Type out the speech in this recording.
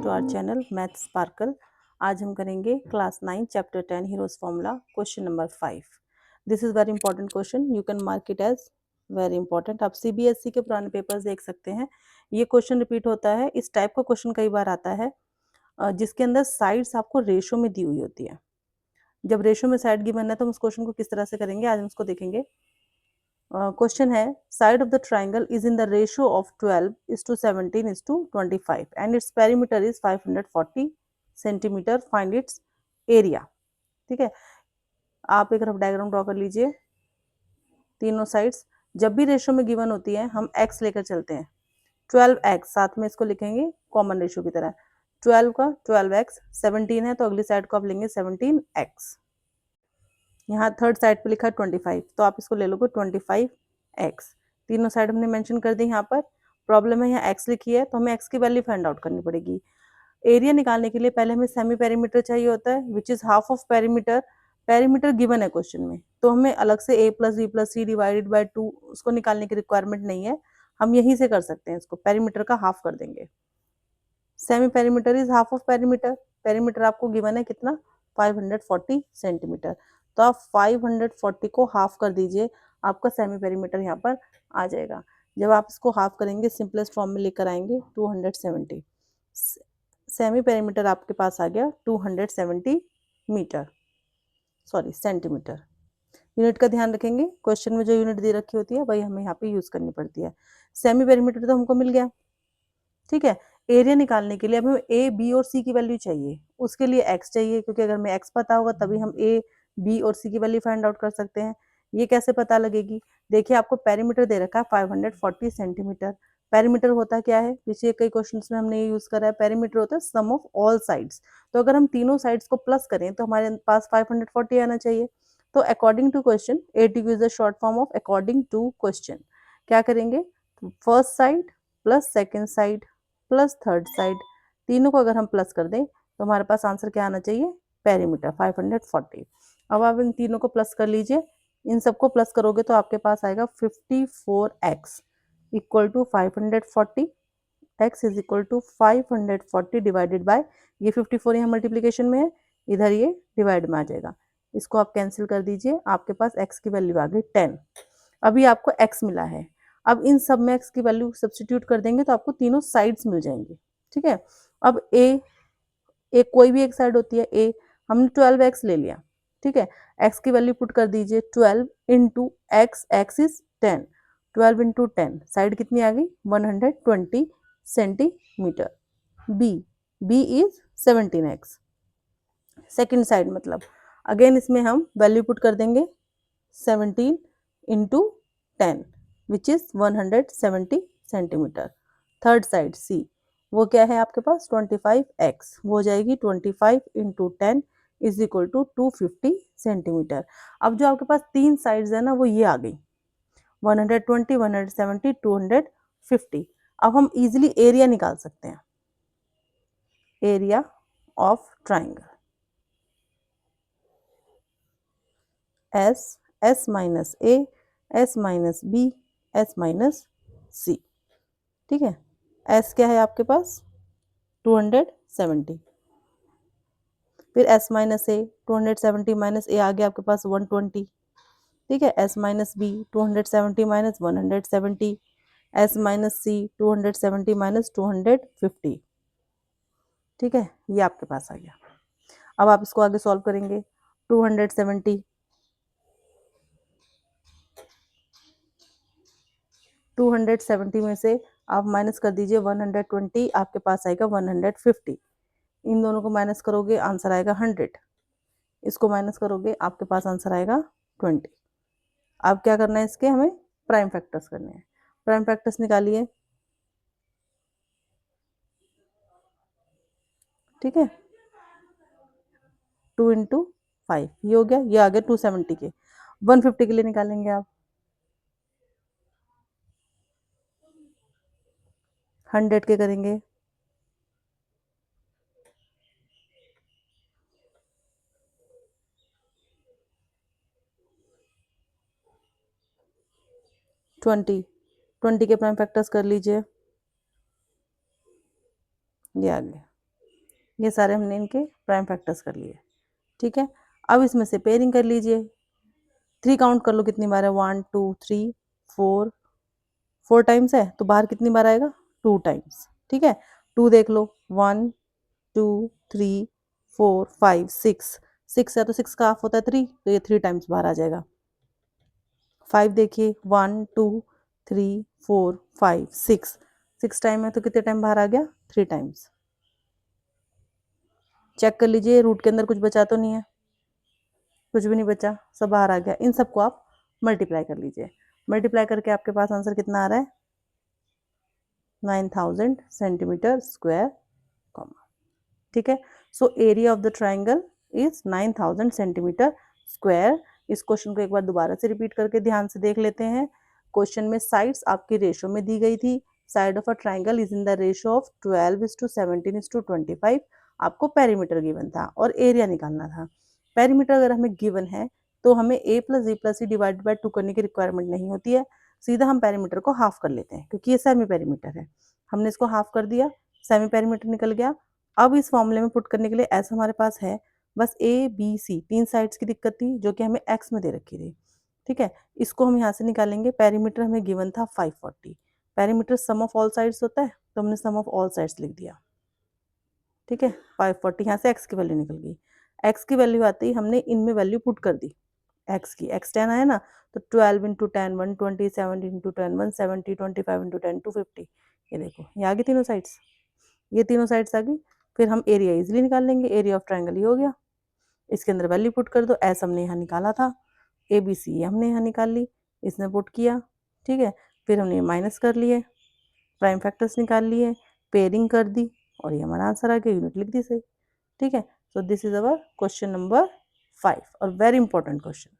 To our channel math sparkle. आज हम करेंगे class 9 chapter 10 Heron's formula question number 5। This is very important question, you can mark it as very important. आप CBSE के पुराने papers देख सकते हैं, ये क्वेश्चन रिपीट होता है। इस टाइप का क्वेश्चन कई बार आता है जिसके अंदर साइड्स आपको रेशो में दी हुई होती है। जब रेशो में साइड गिवन है तो हम उस क्वेश्चन को किस तरह से करेंगे, आज हम उसको देखेंगे। क्वेश्चन है, side of the triangle is in the ratio of 12:17:25 and its perimeter is 540 centimetre, find its area. ठीक है, आप एक रफ डायग्राम ड्रॉ कर लीजिए। तीनों साइड्स जब भी रेशियो में गिवन होती है हम x लेकर चलते हैं। 12x, साथ में इसको लिखेंगे कॉमन रेशियो की तरह। 12 का 12x, 17 है तो अगली साइड को आप लेंगे 17x। यहाँ थर्ड साइड पे लिखा है 25, तो आप इसको ले लोगे 25x। तीनों साइड हमने मेंशन कर दी। यहाँ पर प्रॉब्लम है, यहाँ x लिखी है तो हमें x की वैल्यू फाइंड आउट करनी पड़ेगी। एरिया निकालने के लिए पहले हमें सेमी पेरीमीटर चाहिए होता है, which is half of perimeter. Perimeter given है क्वेश्चन में, तो हमें अलग से a + b + c divided by 2 उसको निकालने की रिक्वायरमेंट नहीं है, हम यहीं से कर सकते हैं। इसको पेरीमीटर का हाफ कर देंगे। Semi perimeter is half of perimeter. Perimeter आपको गिवन है कितना, 540 सेंटीमीटर, तो आप 540 को हाफ कर दीजिए, आपका सेमी पेरीमीटर यहाँ पर आ जाएगा। जब आप इसको हाफ करेंगे सिंपलेस्ट फॉर्म में लेकर आएंगे 270। सेमी पेरीमीटर आपके पास आ गया 270 मीटर, सॉरी सेंटीमीटर। यूनिट का ध्यान रखेंगे, क्वेश्चन में जो यूनिट दे रखी होती है वही हमें यहाँ पे यूज करनी पड़ती है। सेमी पेरीमीटर तो हमको मिल गया। ठीक है, एरिया निकालने के लिए अब हमें ए, बी और सी की वैल्यू चाहिए। उसके लिए एक्स चाहिए, क्योंकि अगर हमें एक्स पता होगा तभी हम ए, बी और सी की वैल्यू फाइंड आउट कर सकते हैं। ये कैसे पता लगेगी, देखिए आपको पेरीमीटर दे रखा है 540 सेंटीमीटर। पेरीमीटर होता क्या है, पीछे कई क्वेश्चंस में हमने ये यूज करा है। पेरीमीटर होता है सम ऑफ ऑल साइड्स, तो अगर हम तीनों साइड्स को प्लस करें तो हमारे पास 540 आना चाहिए। तो according to question, ATQ is the short form of according to question. क्या करेंगे, first side plus second side plus third side, तीनों को अगर हम प्लस कर दें तो हमारे पास आंसर क्या आना चाहिए, पेरीमीटर 540। अब आप इन तीनों को प्लस कर लीजिए, इन सबको प्लस करोगे तो आपके पास आएगा 54x equal to 540। x is equal to 540 divided by, ये 54 यहाँ मल्टीप्लीकेशन में है, इधर ये डिवाइड में आ जाएगा। इसको आप कैंसिल कर दीजिए, आपके पास x की वैल्यू आ गई 10। अभी आपको x मिला है, अब इन सब में x की वैल्यू सब्स्टिट्यूट कर देंगे तो आपको तीनों साइड्स मिल जाएंगी। ठीक है, अब a कोई भी एक साइड होती है a, हमने 12x ले लिया। ठीक है, x की वैल्यू पुट कर दीजिए 12 into X, X is 10, 12 into 10, side कितनी आ गई 120 centimetre. b is 17x, second side मतलब अगेन इसमें हम वैल्यू पुट कर देंगे 17 into 10 which is 170 centimetre. Third side C, वो क्या है आपके पास 25x, वो हो जाएगी 25 into 10 is equal to 250 centimetre. अब जो आपके पास तीन साइड्स है ना, वो ये आ गई 120, 170, 250। अब हम इजीली एरिया निकाल सकते हैं, area of triangle S minus A, S minus B, S minus C। ठीक है, S क्या है आपके पास 270, फिर S minus A 270 minus A आ गया आपके पास 120। ठीक है, S minus B 270 minus 170, S minus C 270 minus 250। ठीक है, ये आपके पास आ गया। अब आप इसको आगे सॉल्व करेंगे, 270 में से आप माइनस कर दीजिए 120, आपके पास आएगा 150। इन दोनों को माइनस करोगे आंसर आएगा 100, इसको माइनस करोगे आपके पास आंसर आएगा 20। अब क्या करना है, इसके हमें प्राइम फैक्टर्स करने हैं। प्राइम फैक्टर्स निकालिए। ठीक है, 2 इंटू 5 ये हो गया, ये आ गया 270 के। 150 के लिए निकालेंगे आप, 100 के करेंगे, ट्वेंटी के प्राइम फैक्टर्स कर लीजिए, ये आ गया ये सारे हमने इनके प्राइम फैक्टर्स कर लिए, ठीक है। अब इसमें से पेयरिंग कर लीजिए, 3 काउंट कर लो कितनी बार है, 1 2 3 4, 4 टाइम्स है तो बाहर कितनी बार आएगा, 2 टाइम्स, ठीक है। 2 देख लो, 1 2 3 4 5 6, 6 है तो 6 का हाफ होता है 3, तो ये 3 टाइम्स बाहर आ जाएगा। 5 देखिए, 1 2 3 4 5 6, 6 टाइम है तो कितने टाइम बाहर आ गया, 3 टाइम्स। चेक कर लीजिए रूट के अंदर कुछ बचा तो नहीं है, कुछ भी नहीं बचा, सब बाहर आ गया। इन सबको आप मल्टीप्लाई कर लीजिए, मल्टीप्लाई करके आपके पास आंसर कितना आ रहा है, 9000 सेंटीमीटर स्क्वायर, ठीक है। So area of the triangle is 9000 centimetre square. इस क्वेश्चन को एक बार दोबारा से रिपीट करके ध्यान से देख लेते हैं। क्वेश्चन में साइड्स आपकी रेशो में दी गई थी, side of a triangle is in the ratio of 12:17:25। आपको पेरीमीटर गिवन था और एरिया निकालना था। पेरीमीटर अगर हमें गिवन है तो हमें a plus b plus C divide by 2 करने की रिक्वायरमेंट नहीं होती है, सीधा हम पेरीमीटर को हाफ कर लेते हैं क्योंकि ये सेमी पेरीमीटर है। हमने इसको हाफ कर दिया, सेमी पेरीमीटर निकल गया। अब इस फॉर्मूले में पुट करने के लिए ऐसा हमारे पास है, बस ए बी सी 3 साइड्स की दिक्कत थी जो कि हमें एक्स में दे रखी थी, ठीक है। इसको हम यहाँ से निकालेंगे, पेरीमीटर हमें गिवन था 540, perimeter sum of all sides होता है तो हमने सम ऑफ ऑल साइड्स लिख दिया, ठीक है। 540 यहाँ से एक्स की वैल्यू निकल गई, एक्स की वैल्यू आते ही हमने इनमें वैल्यू पुट कर दी एक्स की, एक्स 10 आया ना, तो 12 इंटू 10 120, 70 इंटू 10 170, 25 इंटू 10 250, ये देखो ये आ गई तीनों साइड्स, ये तीनों साइड्स आ गई। फिर हम एरिया इजीली निकाल लेंगे, एरिया ऑफ ट्राइंगल ये हो गया, इसके अंदर वैल्यू पुट कर दो, एस हमने यहाँ निकाला था, ए बी सी हमने यहाँ निकाल ली, इसने पुट किया, ठीक है। फिर हमने माइनस कर लिए, प्राइम फैक्टर्स निकाल लिए, पेयरिंग कर दी और ये हमारा आंसर आ गया, यूनिट लिख दी सही, ठीक है। So this is our question number 5 और वेरी इंपॉर्टेंट क्वेश्चन।